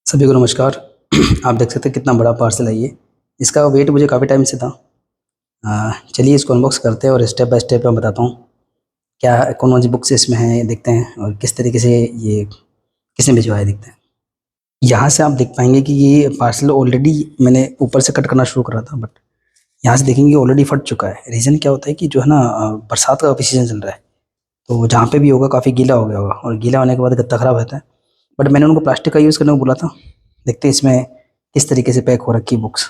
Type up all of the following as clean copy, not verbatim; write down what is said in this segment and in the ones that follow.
सभी को नमस्कार। आप देख सकते हैं कितना बड़ा पार्सल है ये। इसका वेट मुझे काफ़ी टाइम से था। चलिए इसको अनबॉक्स करते हैं और स्टेप बाय स्टेप मैं बताता हूँ क्या कौन-कौन सी बुक्स इसमें हैं, ये देखते हैं और किस तरीके से ये किसने भिजवाया देखते हैं। यहाँ से आप देख पाएँगे कि ये पार्सल ऑलरेडी मैंने ऊपर से कट करना शुरू करा था, बट यहाँ से देखेंगे ऑलरेडी फट चुका है। रीज़न क्या होता है कि जो है ना, बरसात का काफ़ी सीज़न चल रहा है, तो जहाँ पे भी होगा काफ़ी गीला हो गया होगा और गीला होने के बाद गत्ता ख़राब रहता है। बट मैंने उनको प्लास्टिक का यूज़ करने को बोला था। देखते हैं इसमें किस तरीके से पैक हो रखी है बुक्स।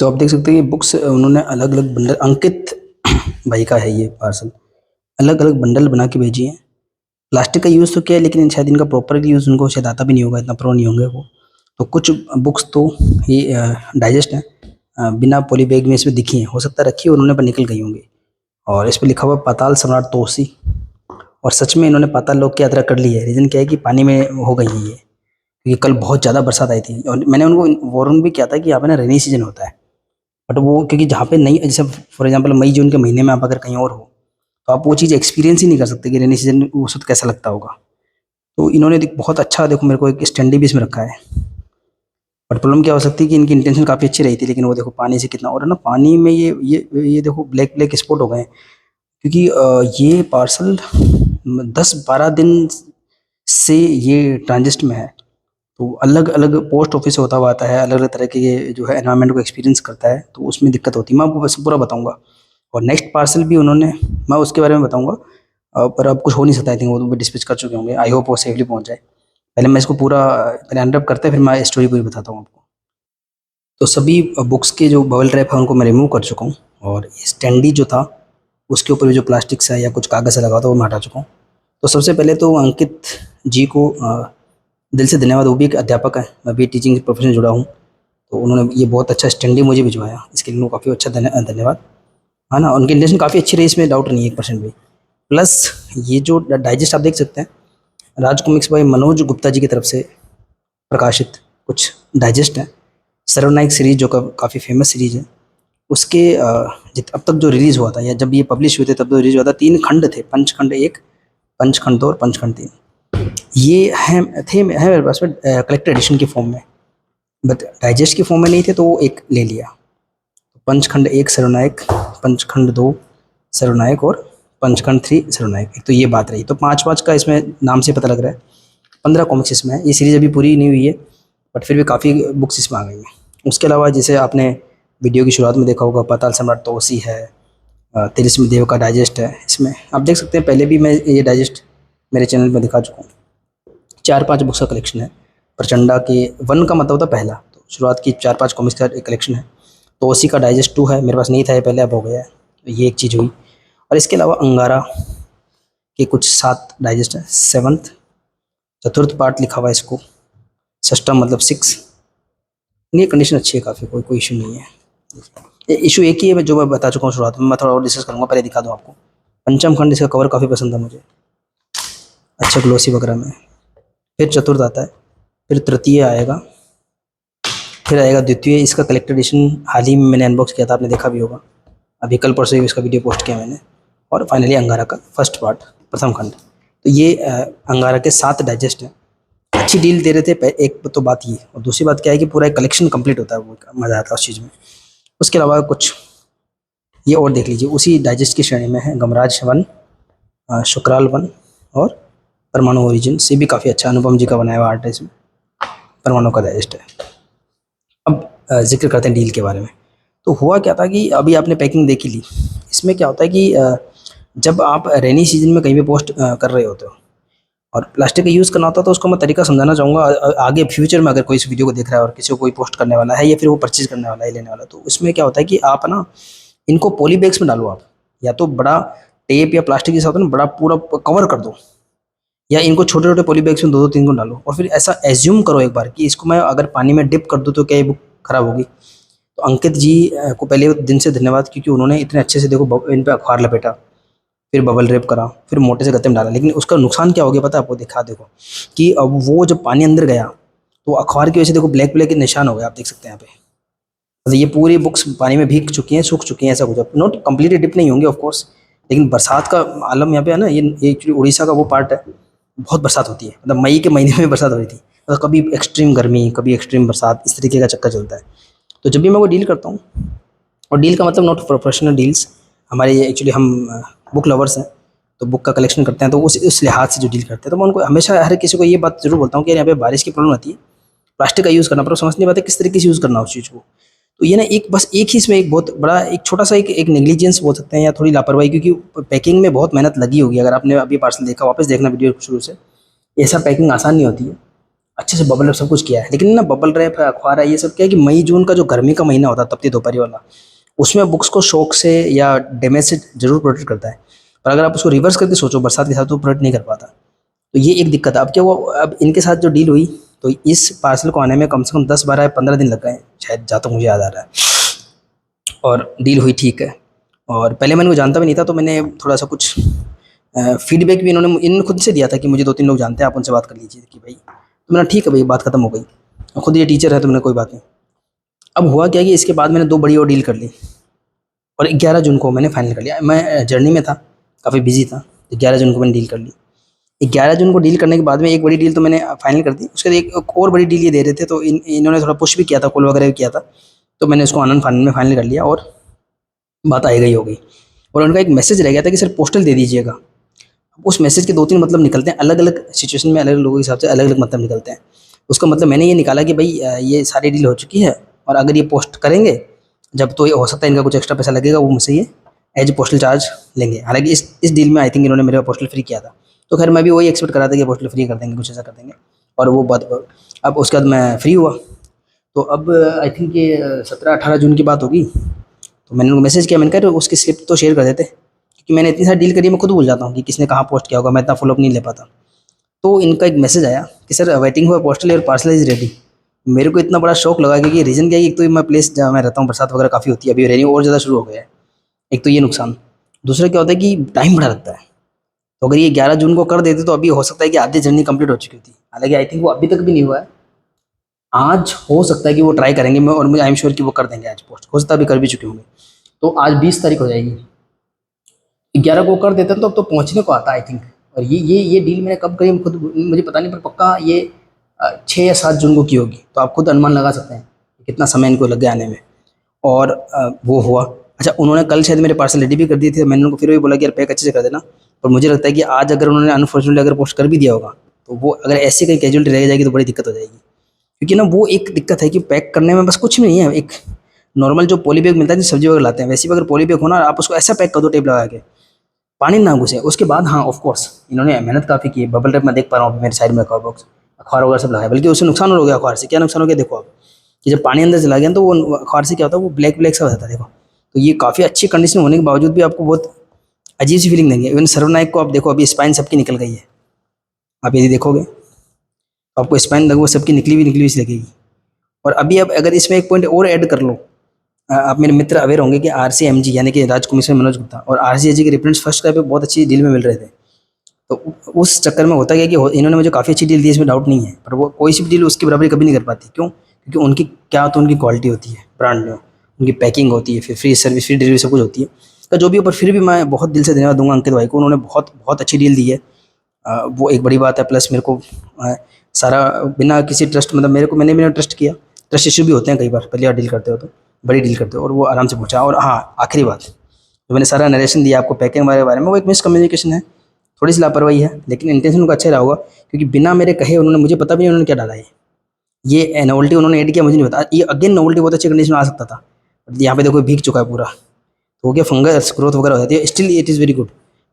तो आप देख सकते हैं ये बुक्स उन्होंने अलग-अलग बंडल, अंकित भाई का है ये पार्सल। अलग-अलग बंडल बना के भेजी हैं। प्लास्टिक का यूज़ तो किया है, लेकिन शायद इनका प्रॉपर यूज़ उनको शायद आता भी नहीं होगा, इतना प्रो नहीं होंगे वो। तो कुछ बुक्स तो ये डाइजेस्ट हैं, बिना पॉली बैग में इसमें दिखी हैं। हो सकता है रखी हो उन्होंने पर निकल गई होंगी। और इस पे लिखा हुआ है पाताल सम्राट तोसी। और सच में इन्होंने पाताल लोक की यात्रा कर ली है। रीज़न क्या है कि पानी में हो गई है ये, क्योंकि कल बहुत ज़्यादा बरसात आई थी और मैंने उनको वार्न भी किया था कि यहाँ पे ना रेनी सीज़न होता है। बट वो क्योंकि जहाँ पे नहीं, जैसे फॉर एग्जांपल मई जून के महीने में आप अगर कहीं और हो, तो आप वो चीज़ एक्सपीरियंस ही नहीं कर सकते कि रेनी सीजन उस वक्त कैसा लगता होगा। तो इन्होंने बहुत अच्छा, देखो मेरे को एक स्टैंडी भी इसमें रखा है। बट प्रॉब्लम क्या हो सकती है कि इनकी इंटेंशन काफ़ी अच्छी रही थी, लेकिन वो देखो पानी से कितना, और है ना पानी में ये देखो ब्लैक ब्लैक स्पॉट हो गए हैं। क्योंकि ये पार्सल 10-12 दिन से ये ट्रांजिस्ट में है। तो अलग अलग पोस्ट ऑफिस से होता हुआ आता है, अलग अलग तरह के ये जो है एनवायरनमेंट को एक्सपीरियंस करता है, तो उसमें दिक्कत होती है। मैं आपको बस पूरा बताऊंगा। और नेक्स्ट पार्सल भी उन्होंने, मैं उसके बारे में बताऊंगा। पर अब कुछ हो नहीं सकता, आई थिंक वो तो भी डिस्पैच कर चुके होंगे। आई होप वो सेफली पहुंच जाए। पहले मैं इसको पूरा पहले अनरैप करते हैं, फिर मैं स्टोरी पूरी बताता हूँ आपको। तो सभी बुक्स के जो बबल रैप है उनको मैं रिमूव कर चुका हूँ, और स्टैंडी जो था उसके ऊपर भी जो प्लास्टिक सा या कुछ कागज़ से लगा था वो मैं हटा चुका हूँ। तो सबसे पहले तो अंकित जी को दिल से धन्यवाद। वो भी एक अध्यापक है, मैं भी टीचिंग प्रोफेशन से जुड़ा हूँ। तो उन्होंने ये बहुत अच्छा स्टैंडी मुझे भिजवाया, इसके लिए उनको काफ़ी अच्छा धन्यवाद। है ना, उनकी इंटेंशन काफ़ी अच्छी रही, इसमें डाउट नहीं है 1% भी। प्लस ये जो डाइजेस्ट आप देख सकते हैं, राज कॉमिक्स बाय मनोज गुप्ता जी की तरफ से प्रकाशित कुछ डाइजेस्ट है। सर्वनायक सीरीज जो काफ़ी फेमस सीरीज है, उसके अब तक जो रिलीज़ हुआ था या जब ये पब्लिश हुए थे तब तो रिलीज़ हुआ था, 3 खंड थे, पंचखंड 1, पंचखंड 2 और पंचखंड 3। ये है मेरे पास में कलेक्टर एडिशन की फॉर्म में, बट डाइजेस्ट की फॉर्म में नहीं थे, तो वो एक ले लिया। पंचखंड 1 सर्वनायक, पंचखंड 2 सर्वनायक और पंचखंड 3 सर्वनायक। एक तो ये बात रही। तो 5-5 का इसमें नाम से पता लग रहा है। 15 कॉमिक्स इसमें है। ये सीरीज़ अभी पूरी नहीं हुई है, बट फिर भी काफ़ी बुक्स इसमें आ गई हैं। उसके अलावा जैसे आपने वीडियो की शुरुआत में देखा होगा, पाताल सम्राट तोसी है, तिलिस्म देव का डाइजेस्ट है। इसमें आप देख सकते हैं, पहले भी मैं ये डाइजेस्ट मेरे चैनल पर दिखा चुका हूँ। 4-5 बुक्स का कलेक्शन है। प्रचंडा के वन का मतलब होता पहला, तो शुरुआत की 4-5 कॉमिक्स का एक कलेक्शन है। तो उसी का डाइजेस्ट 2 है, मेरे पास नहीं था ये पहले, अब हो गया है। तो ये एक चीज़ हुई। और इसके अलावा अंगारा के कुछ 7 डाइजेस्ट हैं। 7th, चतुर्थ पार्ट लिखा हुआ है इसको, षष्ठम मतलब 6। ये कंडीशन अच्छी है काफ़ी, कोई इशू नहीं है। इशू एक ही है जो मैं बता चुका हूँ शुरुआत में, मैं थोड़ा और डिस्कस करूँगा, पहले दिखा दूँ आपको। पंचम खंड, इसका कवर काफ़ी पसंद है मुझे, अच्छा ग्लोसी वगैरह में। फिर चतुर्थ आता है, फिर तृतीय आएगा, फिर आएगा द्वितीय। इसका कलेक्टर एडिशन हाल ही में मैंने अनबॉक्स किया था, आपने देखा भी होगा, अभी कल परसों ही इसका वीडियो पोस्ट किया मैंने। और फाइनली अंगारा का फर्स्ट पार्ट, प्रथम खंड। तो ये अंगारा के 7 डाइजेस्ट हैं। अच्छी डील दे रहे थे, एक तो बात ये, और दूसरी बात क्या है कि पूरा एक कलेक्शन कंप्लीट होता है, वो मज़ा आता है उस चीज़ में। उसके अलावा कुछ ये और देख लीजिए, उसी डाइजेस्ट की श्रेणी में है गमराज वन, शुक्राल वन और परमाणु ओरिजिन। से भी काफ़ी अच्छा अनुपम जी का बनाया हुआ आर्ट है इसमें, परमाणु का डाइजेस्ट है। अब जिक्र करते हैं डील के बारे में। तो हुआ क्या था कि अभी आपने पैकिंग देख ही ली। इसमें क्या होता है कि जब आप रेनी सीजन में कहीं भी पोस्ट कर रहे होते हो और प्लास्टिक का यूज़ करना होता है, तो उसको मैं तरीका समझाना चाहूँगा। आगे फ्यूचर में अगर कोई इस वीडियो को देख रहा है और किसी को कोई पोस्ट करने वाला है या फिर वो परचेज़ करने वाला है, लेने वाला है, तो उसमें क्या होता है कि आप ना इनको पॉली बैग्स में डालो। आप या तो बड़ा टेप या प्लास्टिक जैसा होता है ना, बड़ा पूरा कवर कर दो, या इनको छोटे छोटे पॉली बैग्स में 2-2-3 को डालो। और फिर ऐसा एज्यूम करो एक बार कि इसको मैं अगर पानी में डिप कर दूँ तो क्या ये बुक खराब होगी। तो अंकित जी को पहले दिन से धन्यवाद, क्योंकि उन्होंने इतने अच्छे से देखो इन पे अखबार लपेटा, फिर बबल रैप करा, फिर मोटे से गत्ते में डाला। लेकिन उसका नुकसान क्या हो गया पता है आपको? दिखा देखो कि अब वो जब पानी अंदर गया तो अखबार की वजह से देखो ब्लैक ब्लैक के निशान हो गए, आप देख सकते हैं यहाँ पे। मतलब ये पूरी बुक्स पानी में भीग चुकी हैं, सूख चुकी हैं, ऐसा कुछ। नॉट कम्प्लीटली डिप नहीं होंगे ऑफ कोर्स, लेकिन बरसात का आलम यहाँ पे है ना। ये एक्चुअली उड़ीसा का वो पार्ट है, बहुत बरसात होती है, मतलब मई के महीने में बरसात हो रही थी। और कभी एक्सट्रीम गर्मी, कभी एक्सट्रीम बरसात, इस तरीके का चक्कर चलता है। तो जब भी मैं वो डील करता हूँ, और डील का मतलब नॉट प्रोफेशनल डील्स, हमारे ये एक्चुअली हम बुक लवर्स हैं, तो बुक का कलेक्शन करते हैं, तो उस लिहाज से जो डील करते हैं, तो मैं उनको हमेशा हर किसी को ये बात ज़रूर बोलता हूँ कि यार यहाँ पे बारिश की प्रॉब्लम आती है, प्लास्टिक का यूज़ करना, पर वो समझ नहीं पाते किस तरीके से यूज़ करना उस चीज़ को। तो ये ना एक बस एक ही इसमें एक बहुत बड़ा एक छोटा सा एक नेग्लिजेंस बोल सकते हैं या थोड़ी लापरवाही, क्योंकि पैकिंग में बहुत मेहनत लगी होगी। अगर आपने अभी पार्सल देखा, वापस देखना वीडियो शुरू से, ऐसा पैकिंग आसान नहीं होती है। अच्छे से बबल रैप सब कुछ किया है, लेकिन ना बबल रैप है, अखबार है, ये सब क्या है कि मई जून का जो गर्मी का महीना होता है, तपती दोपहरी वाला, उसमें बुक्स को शॉक से या डैमेज से ज़रूर प्रोटेक्ट करता है। पर अगर आप उसको रिवर्स करके सोचो बरसात के साथ, तो प्रोटेक्ट नहीं कर पाता। तो ये एक दिक्कत है। अब क्या हुआ, अब इनके साथ जो डील हुई, तो इस पार्सल को आने में कम से कम 10, 12 या 15 दिन लग गए शायद, जहाँ तक मुझे याद आ रहा है। और डील हुई ठीक है। और पहले मैं इनको जानता भी नहीं था, तो मैंने थोड़ा सा कुछ फीडबैक भी इन्होंने खुद से दिया था कि मुझे 2-3 लोग जानते हैं, आप उनसे बात कर लीजिए कि भाई, तो मैंने ठीक है भाई, बात खत्म हो गई। और खुद ये टीचर है, तो मैंने कोई बात नहीं। अब हुआ क्या कि इसके बाद मैंने 2 बड़ी और डील कर ली, और 11 जून को मैंने फाइनल कर लिया। मैं जर्नी में था, काफ़ी बिजी था, तो 11 जून को मैंने डील कर ली। 11 जून को डील करने के बाद में एक बड़ी डील तो मैंने फाइनल कर दी। उसके बाद एक और बड़ी डील ये दे रहे थे, तो इन्होंने थोड़ा पुश भी किया था, कॉल वगैरह भी किया था, तो मैंने उसको आनंद फानंद में फाइनल कर लिया, और बात आई गई हो गई। और उनका एक मैसेज रह गया था कि सर पोस्टल दे दीजिएगा। अब उस मैसेज के 2-3 मतलब निकलते हैं, अलग अलग सिचुएशन में अलग अलग लोगों के हिसाब से अलग अलग मतलब निकलते हैं। उसका मतलब मैंने ये निकाला कि भाई ये सारी डील हो चुकी है, और अगर ये पोस्ट करेंगे जब, तो ये हो सकता है इनका कुछ एक्स्ट्रा पैसा लगेगा, वो मुझसे ये एज पोस्टल चार्ज लेंगे। हालांकि इस डील में आई थिंक इन्होंने मेरा पोस्टल फ्री किया था, तो खैर मैं भी वही एक्सपेक्ट कर रहा था कि पोस्टल फ्री कर देंगे, कुछ ऐसा कर देंगे। और वो बात, अब उसके बाद मैं फ्री हुआ। तो अब आई थिंक ये 17-18 जून की बात होगी। तो मैंने उनको मैसेज किया, मैंने कहा उसकी स्लिप तो शेयर कर देते, क्योंकि मैंने इतनी सारी डील करी है, मैं खुद भूल जाता हूँ कि किसने कहाँ पोस्ट किया होगा, मैं इतना फॉलोअप नहीं ले पाता। तो इनका एक मैसेज आया कि सर वेटिंग हुआ पोस्टल, और पार्सल इज़ रेडी। मेरे को इतना बड़ा शौक लगा, क्योंकि रीज़न क्या है, एक तो मैं प्लेस जहाँ मैं रहता हूँ बरसात वगैरह काफ़ी होती है, अभी रेनी और ज़्यादा शुरू हो गया है, एक तो ये नुकसान। दूसरा क्या होता है कि टाइम बड़ा लगता है, तो अगर ये 11 जून को कर देते तो अभी हो सकता है कि आधी जर्नी कंप्लीट हो चुकी होती। हालांकि आई थिंक वो अभी तक भी नहीं हुआ है। आज हो सकता है कि वो ट्राई करेंगे, मैं और मुझे आई एम श्योर कि वो कर देंगे आज पोस्ट, हो सकता है अभी कर भी चुके होंगे। तो आज 20 तारीख हो जाएगी, 11 को कर देते हैं तो अब तो पहुंचने को आता है आई थिंक। और ये डील मैंने कब करी खुद मुझे पता नहीं, पर पक्का ये 6 या 7 जून को की होगी। तो आप खुद अनुमान लगा सकते हैं कि कितना समय इनको लग गया आने में। और वो हुआ। अच्छा, उन्होंने कल शायद मेरे पार्सल रेडी भी कर दिए थे, मैंने उनको फिर भी बोला कि यार पैक अच्छे से कर देना। पर मुझे लगता है कि आज अगर उन्होंने अनफॉर्चुनेटली अगर पोस्ट कर भी दिया होगा, तो वो अगर ऐसी कहीं कैजुअलिटी रह जाएगी तो बड़ी दिक्कत हो जाएगी। क्योंकि ना वो एक दिक्कत है कि पैक करने में बस कुछ भी नहीं है, एक नॉर्मल जो पॉली बैग मिलता है, जो सब्जी वगैरह लाते हैं, वैसे भी अगर पॉली बैग हो ना, आप उसको ऐसा पैक कर दो टेप लगा के, पानी ना घुसे। उसके बाद हाँ ऑफ कोर्स इन्होंने मेहनत काफ़ी की है। बबल रैप मैं देख पा रहा हूँ मेरे साइड में, अखबार बॉक्स, अखबार वगैरह सब लगाया, बल्कि उससे नुकसान और हो गया। अखबार से क्या नुकसान हो गया देखो आप, कि जब पानी अंदर चला गया तो वो अखबार से क्या होता है, वो ब्लैक ब्लैक सा हो जाता है देखो। तो ये काफ़ी अच्छी कंडीशन होने के बावजूद भी आपको बहुत अजीब सी फीलिंग देंगे। इवन सर्वनायक को आप देखो, अभी स्पाइन सबकी निकल गई है, आप यदि देखोगे तो आपको स्पाइन लगभग सबकी निकली हुई सी लगेगी। और अभी अब अगर इसमें एक पॉइंट और ऐड कर लो, आप मेरे मित्र अवेयर होंगे कि RCMG यानी कि राज कमीशन मनोज गुप्ता और RCMG के रेफरेंस फर्स्ट क्राई पे बहुत अच्छी डील में मिल रहे थे। तो उस चक्कर में होता गया कि इन्होंने मुझे काफ़ी अच्छी डील दी, इसमें डाउट नहीं है, पर वो कोई सी भी डील उसकी बराबरी कभी नहीं कर पाती। क्यों? क्योंकि उनकी क्या तो उनकी क्वालिटी होती है ब्रांड में, उनकी पैकिंग होती है, फिर फ्री सर्विस, फ्री डिलीवरी, सब कुछ होती है। तो जो भी ऊपर, फिर भी मैं बहुत दिल से धन्यवाद दूंगा अंकित भाई को, उन्होंने बहुत बहुत अच्छी डील दी है। वो एक बड़ी बात है। प्लस मेरे को सारा बिना किसी ट्रस्ट, मतलब मेरे को, मैंने बिना ट्रस्ट किया, ट्रस्ट इशू भी होते हैं कई बार पहली बार डील करते हो तो, बड़ी डील करते हो, और वो आराम से पहुँचा। और हाँ, आखिरी बात, जो मैंने सारा नरेशन दिया आपको पैकिंग वाले बारे में, वो एक मिसकम्युनिकेशन है, थोड़ी सी लापरवाही है, लेकिन इंटेंशन उनका अच्छा रहा होगा। क्योंकि बिना मेरे कहे उन्होंने, मुझे पता भी नहीं उन्होंने क्या डाला है, ये नोवेल्टी उन्होंने ऐड किया, मुझे नहीं पता। ये अगेन नोवेल्टी बहुत अच्छी कंडीशन में आ सकता था, यहाँ पे देखो भीग चुका है पूरा, तो हो गया फंगस ग्रोथ वगैरह हो जाती है, still it is very good.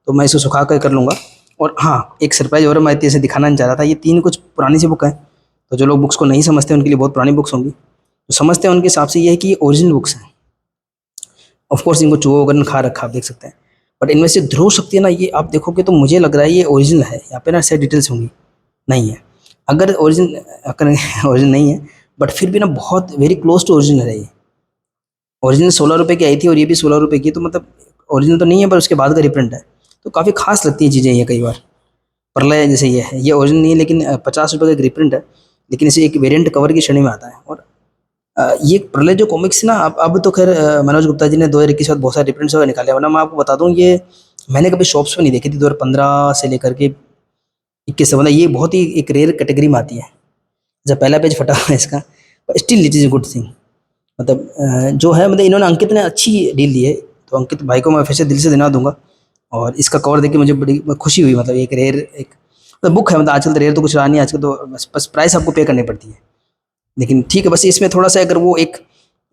तो मैं इसको सुखा कर लूँगा। और हाँ, एक सरप्राइज और मैं इसे दिखाना नहीं चाह रहा था, ये 3 कुछ पुरानी सी बुक है, तो जो लोग बुक्स को नहीं समझते उनके लिए बहुत पुरानी बुक्स होंगी, जो समझते हैं उनके हिसाब से ये है कि ये ओरिजिनल बुक्स हैं। ऑफ कोर्स इनको चूहो वगैरह ने खा रखा, आप देख सकते हैं, बट इनमें से ध्रुव शक्ति है ना, ये आप देखोगे तो मुझे लग रहा है ये ओरिजिनल है। यहाँ पे ना शायद डिटेल्स होंगी, नहीं है। अगर ओरिजिनल, अगर ओरिजिनल नहीं है, बट फिर भी ना बहुत वेरी क्लोज टू ओरिजिनल है ये। ओरिजिनल 16 रुपये की आई थी, और ये भी 16 रुपये की, तो मतलब ओरिजिनल तो नहीं है, पर उसके बाद का रिप्रिंट है। तो काफ़ी खास लगती है चीज़ें ये कई बार। प्रलय जैसे ये है, ये ओरिजिनल नहीं है, लेकिन 50 रुपये का एक रिप्रिंट है, लेकिन इसे एक वेरिएंट कवर की श्रेणी में आता है। और ये प्रलय जो कॉमिक्स ना, अब तो खैर मनोज गुप्ता जी ने 2021 के बाद बहुत सारे रिप्रिंट्स वगैरह निकाले, वरना मैं आपको बता दूं, ये मैंने कभी शॉप्स में नहीं देखी थी 2015 से लेकर के 21 से। मतलब ये बहुत ही एक रेयर कैटेगरी में आती है। जब पहला पेज फटा हुआ है इसका, पर still it is a good thing. मतलब जो है, मतलब इन्होंने अंकित ने अच्छी डील दी है, तो अंकित भाई को मैं फिर से दिल से धन्यवाद दूंगा। और इसका कवर देख के मुझे बड़ी खुशी हुई। मतलब एक रेयर, एक मतलब बुक है, मतलब आजकल तो रेयर तो कुछ रहा नहीं, आजकल तो बस प्राइस आपको पे करनी पड़ती है। लेकिन ठीक है, बस इसमें थोड़ा-सा अगर वो एक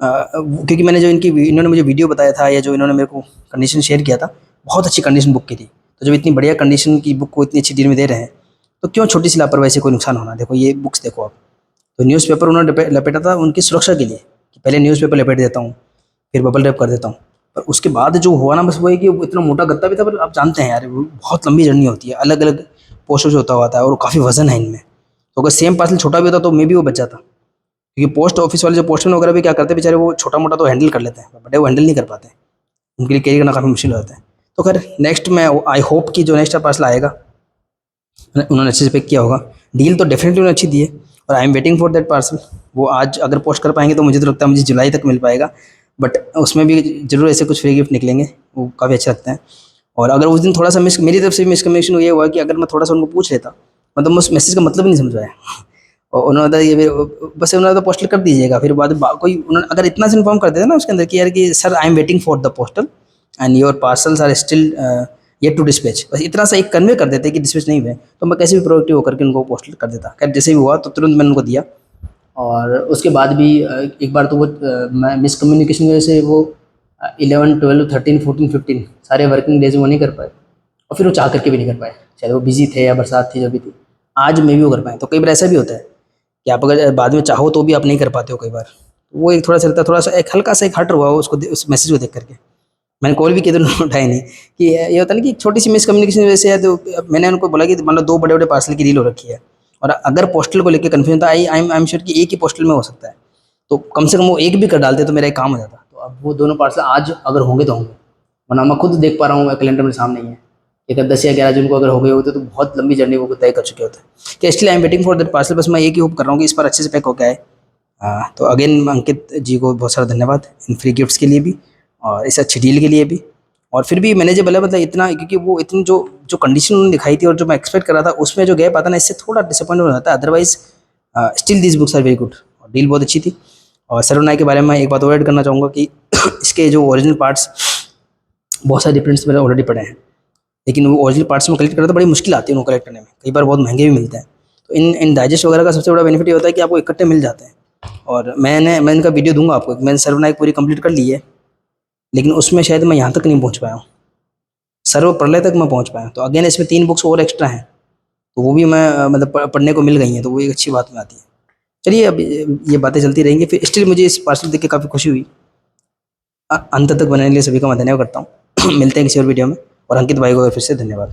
क्योंकि मैंने जो इन्होंने मुझे वीडियो बताया था, या जो इन्होंने मेरे को कंडीशन शेयर किया था, बहुत अच्छी कंडीशन बुक की थी। तो जब इतनी बढ़िया कंडीशन की बुक को इतनी अच्छी डील में दे रहे हैं, तो क्यों छोटी-सी लापरवाही से कोई नुकसान होना। देखो ये बुक्स देखो आप, तो न्यूज़पेपर उन्होंने लपेटा था उनकी सुरक्षा के लिए, कि पहले न्यूज़पेपर लपेट देता हूँ, फिर बबल रैप कर देता हूँ। पर उसके बाद जो हुआ ना, बस वो है कि वो इतना मोटा गत्ता भी था, पर आप जानते हैं यार, वो बहुत लंबी जर्नी होती है, अलग-अलग पोस्टर्स होता हुआ था, और काफ़ी वज़न है इनमें। तो अगर सेम पार्सल छोटा भी होता तो मेबी वो बच जाता। क्योंकि पोस्ट ऑफिस वाले जो पोस्टमैन वगैरह भी क्या करते हैं बेचारे, वो छोटा-मोटा तो हैंडल कर लेते हैं, बड़े वो हैंडल नहीं कर पाते। उनके लिए कैरी करना काफ़ी मुश्किल हो जाता है। तो खैर नेक्स्ट मैं आई होप कि जो नेक्स्ट पार्सल आएगा, उन्होंने अच्छे से पैक किया होगा। डील तो डेफ़िनेटली उन्होंने अच्छी दी है, और आई am waiting for that parcel. वो आज अगर पोस्ट कर पाएँगे तो मुझे तो लगता है मुझे जुलाई तक मिल पाएगा। बट उसमें भी ज़रूर ऐसे कुछ फ्री गिफ्ट निकलेंगे, वो काफ़ी अच्छे लगते हैं। और अगर उस दिन थोड़ा-सा मेरी तरफ से मिसकम्युनिकेशन ये हुआ कि अगर मैं थोड़ा-सा उनको पूछ लेता, मतलब मैं उस मैसेज का मतलब ही नहीं समझ पाया। और उन्होंने बताया ये बस उन्होंने तो पोस्टल कर दीजिएगा, फिर बाद में कोई उन्होंने अगर इतना से इन्फॉर्म कर देता ना उसके अंदर कि यार कि sir I am waiting for the postal and your parcels are still yet to dispatch, बस इतना सा एक कन्वे कर देते कि डिस्पैच नहीं हुए, तो मैं कैसे भी प्रोएक्टिव होकर के उनको पोस्टल कर देता। खैर जैसे भी हुआ तो तुरंत मैंने उनको दिया। और उसके बाद भी एक बार तो वो मिसकम्युनिकेशन की वजह से वो 11, 12, 13, 14, 15 सारे वर्किंग डेज वो नहीं कर पाए, और फिर वो चाह करके भी नहीं कर पाए, शायद वो बिजी थे या बरसात थी जो भी थी। आज मे भी वो कर पाएँ, तो कई बार ऐसा भी होता है कि आप अगर बाद में चाहो तो भी आप नहीं कर पाते हो कई बार। वो एक थोड़ा-सा लगता है, थोड़ा-सा एक हल्का-सा एक हर्ट हुआ उसको उस मैसेज को देख कर के। मैंने कॉल भी किया तो उन्होंने उठाया नहीं, कि ये होता है ना कि छोटी-सी मिसकम्युनिकेशन की वजह से है, तो मैंने उनको बोला कि मान लो 2 बड़े-बड़े पार्सल की डील हो रखी है, और अगर पोस्टल को लेके कन्फ्यूजन था, आई एम श्योर कि एक ही पोस्टल में हो सकता है। तो कम से कम वो एक भी कर डालते तो मेरा एक काम हो जाता। तो अब वो दोनों पार्सल आज अगर होंगे तो होंगे, वरना मैं खुद देख पा रहा हूँ, कैलेंडर मेरे सामने ही है। एक 10 या 11 जून को अगर हो गए होते तो बहुत लंबी जर्नी वो तय कर चुके होते। कि still I am waiting for that parcel, बस मैं एक ही होप कर रहा हूँ कि इस बार अच्छे से पैक होके आए। तो अगेन अंकित जी को बहुत सारा धन्यवाद इन फ्री गिफ्ट्स के लिए भी, और इस अच्छी डील के लिए भी। और फिर भी मैनेजेबल है, मतलब इतना, क्योंकि वो इतनी जो जो कंडीशन उन्होंने दिखाई थी और जो मैं एक्सपेक्ट कर रहा था उसमें जो गैप आता ना, इससे थोड़ा डिसअपॉइंट हो जाता है। Otherwise still this books are very good, और डील बहुत अच्छी थी। और सर्वनाय के बारे में मैं एक बात और ऐड करना चाहूँगा कि इसके जो ओरिजिनल पार्ट्स, बहुत सारे डिफरेंस मेरे ऑलरेडी पड़े हैं, लेकिन वो ओरिजिनल पार्ट्स में कलेक्ट करना तो बड़ी मुश्किल आती है उनको कलेक्ट करने में, कई बार बहुत महंगे भी मिलते हैं। तो इन डाइजेस्ट वगैरह का सबसे बड़ा बेनिफिट ये होता है कि आपको इकट्ठे मिल जाते हैं। और मैं इनका वीडियो दूंगा आपको, मैंने सर्वनायक पूरी कंप्लीट कर ली है, लेकिन उसमें शायद मैं यहाँ तक नहीं पहुँच पाया हूँ, सर्व प्रलय तक मैं पहुँच पाया। तो अगेन इसमें 3 बुक्स और एक्स्ट्रा हैं, तो वो भी मैं मतलब पढ़ने को मिल गई हैं, तो वो एक अच्छी बात में आती है। चलिए अब ये बातें चलती रहेंगी, फिर स्टिल मुझे इस पार्सल देख के काफ़ी खुशी हुई। अंत तक बनाने के लिए सभी का मैं धन्यवाद करता हूँ। मिलते हैं किसी और वीडियो में, और अंकित भाई को फिर से धन्यवाद।